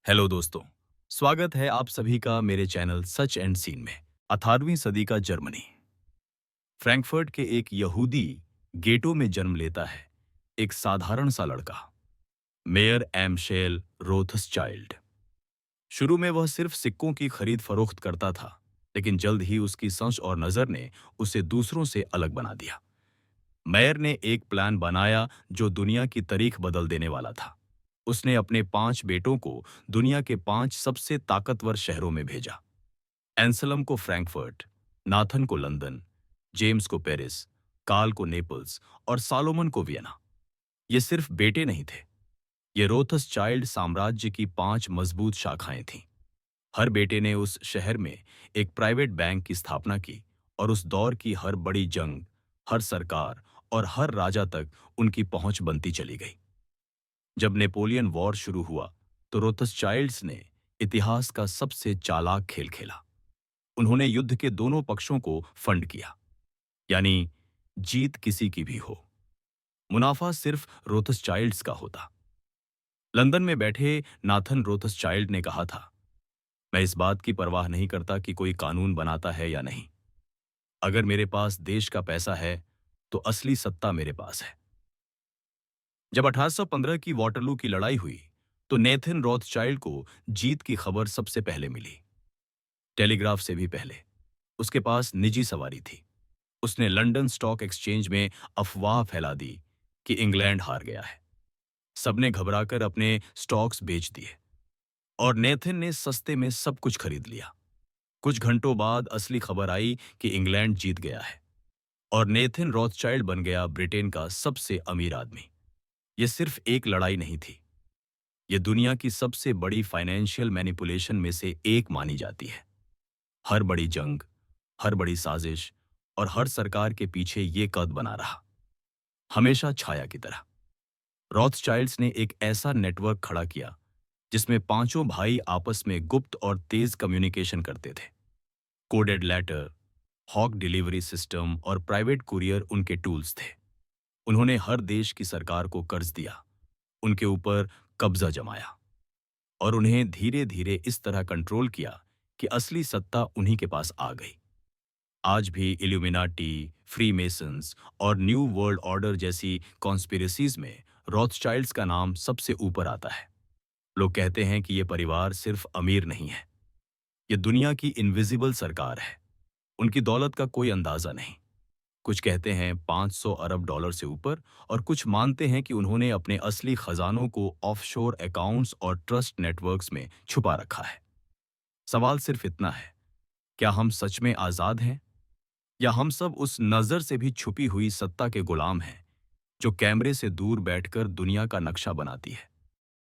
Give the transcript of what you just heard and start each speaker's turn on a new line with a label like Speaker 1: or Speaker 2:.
Speaker 1: Hello दोस्तों, स्वागत है आप सभी का मेरे चैनल सच एंड सीन में। 18वीं सदी का जर्मनी फ्रैंकफर्ट के एक यहूदी गेटो में जन्म लेता है एक साधारण सा लड़का, मेयर एमशेल रोथस्चाइल्ड। शुरू में वह सिर्फ सिक्कों की खरीद फरोख्त करता था, लेकिन जल्द ही उसकी समझ और नज़र ने उसे दूसरों से अलग बना दिया। मेयर ने एक प्लान बनाया जो दुनिया की तारीख बदल देने वाला था। उसने अपने 5 बेटों को दुनिया के 5 सबसे ताकतवर शहरों में भेजा। एंसलम को फ्रैंकफर्ट, नाथन को लंदन, जेम्स को पेरिस, कार्ल को नेपल्स और सालोमन को वियना। ये सिर्फ बेटे नहीं थे, ये रोथस चाइल्ड साम्राज्य की 5 मजबूत शाखाएं थीं। हर बेटे ने उस शहर में एक प्राइवेट बैंक की स्थापना की और उस दौर की हर बड़ी जंग, हर सरकार और हर राजा तक उनकी पहुंच बनती चली गई। जब नेपोलियन वॉर शुरू हुआ तो रोथस्चाइल्ड्स ने इतिहास का सबसे चालाक खेल खेला। उन्होंने युद्ध के दोनों पक्षों को फंड किया, यानी जीत किसी की भी हो, मुनाफा सिर्फ रोथस्चाइल्ड्स का होता। लंदन में बैठे नाथन रोथस्चाइल्ड ने कहा था, मैं इस बात की परवाह नहीं करता कि कोई कानून बनाता है या नहीं। अगर मेरे पास देश का पैसा है तो असली सत्ता मेरे पास है। जब 1815 की वाटरलू की लड़ाई हुई तो नेथन रॉथस्चाइल्ड को जीत की खबर सबसे पहले मिली, टेलीग्राफ से भी पहले। उसके पास निजी सवारी थी। उसने लंदन स्टॉक एक्सचेंज में अफवाह फैला दी कि इंग्लैंड हार गया है। सबने घबराकर अपने स्टॉक्स बेच दिए और नेथन ने सस्ते में सब कुछ खरीद लिया। कुछ घंटों बाद असली खबर आई कि इंग्लैंड जीत गया है और नेथन रॉथस्चाइल्ड बन गया ब्रिटेन का सबसे अमीर आदमी। यह सिर्फ एक लड़ाई नहीं थी, यह दुनिया की सबसे बड़ी फाइनेंशियल मैनिपुलेशन में से एक मानी जाती है। हर बड़ी जंग, हर बड़ी साजिश और हर सरकार के पीछे ये कद बना रहा, हमेशा छाया की तरह। रॉथस्चाइल्ड्स ने एक ऐसा नेटवर्क खड़ा किया जिसमें पांचों भाई आपस में गुप्त और तेज कम्युनिकेशन करते थे। Coded letter, hawk delivery system और प्राइवेट कुरियर उनके टूल्स थे। उन्होंने हर देश की सरकार को कर्ज दिया, उनके ऊपर कब्जा जमाया और उन्हें धीरे धीरे इस तरह कंट्रोल किया कि असली सत्ता उन्हीं के पास आ गई। आज भी इल्यूमिनाटी, फ्रीमेसन्स और न्यू वर्ल्ड ऑर्डर जैसी कॉन्स्पिरेसीज में रॉथस्चाइल्ड्स का नाम सबसे ऊपर आता है। लोग कहते हैं कि ये परिवार सिर्फ अमीर नहीं है, ये दुनिया की इनविजिबल सरकार है। उनकी दौलत का कोई अंदाजा नहीं। कुछ कहते हैं 500 अरब डॉलर से ऊपर और कुछ मानते हैं कि उन्होंने अपने असली खजानों को ऑफशोर अकाउंट्स और ट्रस्ट नेटवर्क्स में छुपा रखा है। सवाल सिर्फ इतना है, क्या हम सच में आजाद हैं या हम सब उस नजर से भी छुपी हुई सत्ता के गुलाम हैं जो कैमरे से दूर बैठकर दुनिया का नक्शा बनाती है।